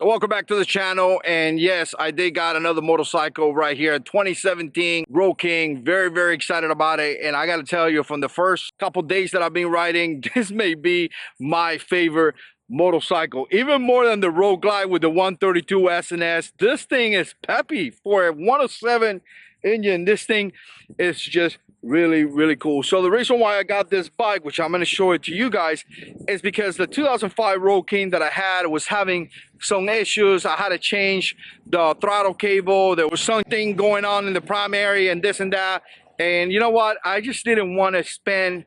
Welcome back to the channel. And yes, I did got another motorcycle right here, 2017 Road King. Very excited about it. And I got to tell you, from the first couple days that I've been riding, this may be my favorite motorcycle, even more than the Road Glide with the 132 SNS. This thing is peppy for a 107 engine. This thing is just really cool. So the reason why I got this bike, which I'm going to show it to you guys, is because the 2005 Road King that I had was having some issues. I had to change the throttle cable. There was something going on in the primary and this and that, and you know what, I just didn't want to spend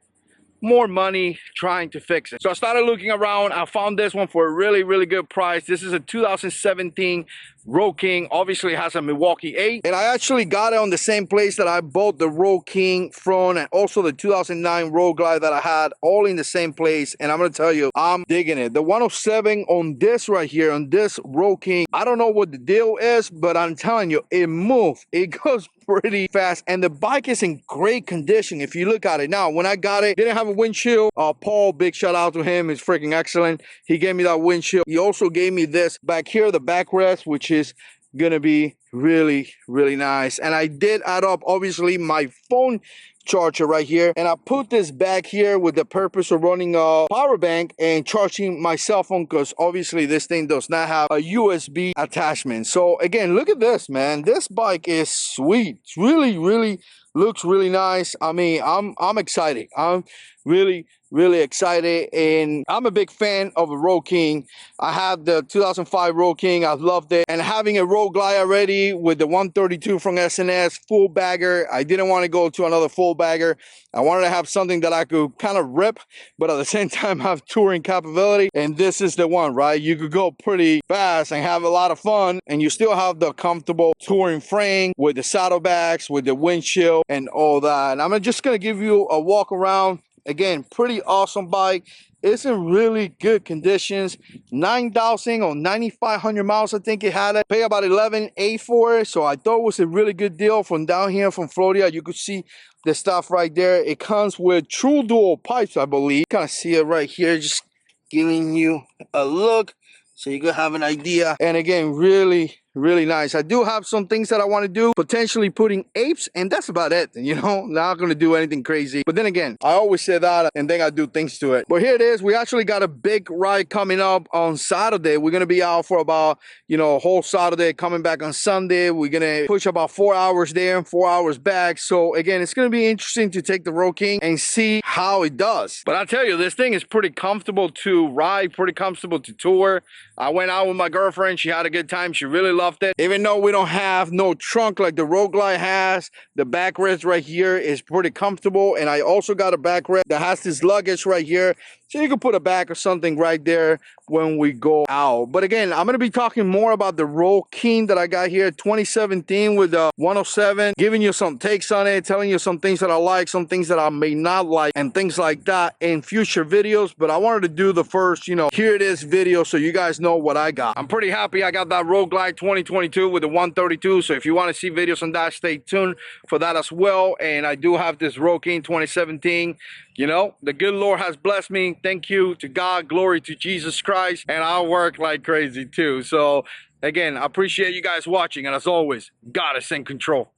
more money trying to fix it. So I started looking around. I found this one for a really good price. This is a 2017 Road King. Obviously it has a Milwaukee 8, and I actually got it on the same place that I bought the Road King from, and also the 2009 Road Glide that I had, all in the same place. And I'm gonna tell you, I'm digging it. The 107 on this right here, on this Road King, I don't know what the deal is, but I'm telling you, it moves. It goes pretty fast, and the bike is in great condition. If you look at it now, when I got it, didn't have a windshield. Paul, big shout out to him, he's freaking excellent. He gave me that windshield. He also gave me this back here, the backrest, which is gonna be really nice. And I did add up, obviously, my phone charger right here, and I put this back here with the purpose of running a power bank and charging my cell phone, because obviously this thing does not have a USB attachment. So again, look at this, man. This bike is sweet. It's really looks really nice. I mean, I'm excited. I'm really excited, and I'm a big fan of a Road King. I have the 2005 Road King. I loved it, and having a Road Glide already with the 132 from SNS full bagger, I didn't want to go to another full bagger. I wanted to have something that I could kind of rip, but at the same time have touring capability, and this is the one, right? You could go pretty fast and have a lot of fun, and you still have the comfortable touring frame with the saddlebags, with the windshield and all that. And I'm just gonna give you a walk around. Again, pretty awesome bike. It's in really good conditions. 9,000 or 9,500 miles, I think it had it. Pay about $11,800 for it, so I thought it was a really good deal. From down here from Florida, you could see the stuff right there. It comes with true dual pipes, I believe. Kind of see it right here, just giving you a look so you can have an idea. And again, really nice. I do have some things that I want to do, potentially putting apes, and that's about it, you know. Not gonna do anything crazy, but then again, I always say that and then I do things to it. But here it is. We actually got a big ride coming up on Saturday. We're gonna be out for about, you know, a whole Saturday, coming back on Sunday. We're gonna push about 4 hours there and 4 hours back. So again, it's gonna be interesting to take the Road King and see how it does. But I tell you, this thing is pretty comfortable to ride, pretty comfortable to tour. I went out with my girlfriend. She had a good time. She really loved it. Even though we don't have no trunk like the Road Glide has, the backrest right here is pretty comfortable. And I also got a backrest that has this luggage right here, so you can put a bag or something right there when we go out. But again, I'm going to be talking more about the Road King that I got here, 2017 with the 107, giving you some takes on it, telling you some things that I like, some things that I may not like, and things like that in future videos. But I wanted to do the first, you know, here it is video, so you guys know what I got. I'm pretty happy I got that Road Glide 2022 with the 132. So if you want to see videos on that, stay tuned for that as well. And I do have this Road King 2017. You know, the good Lord has blessed me. Thank you to God, glory to Jesus Christ, and I work like crazy too. So again, I appreciate you guys watching, and as always, God is in control.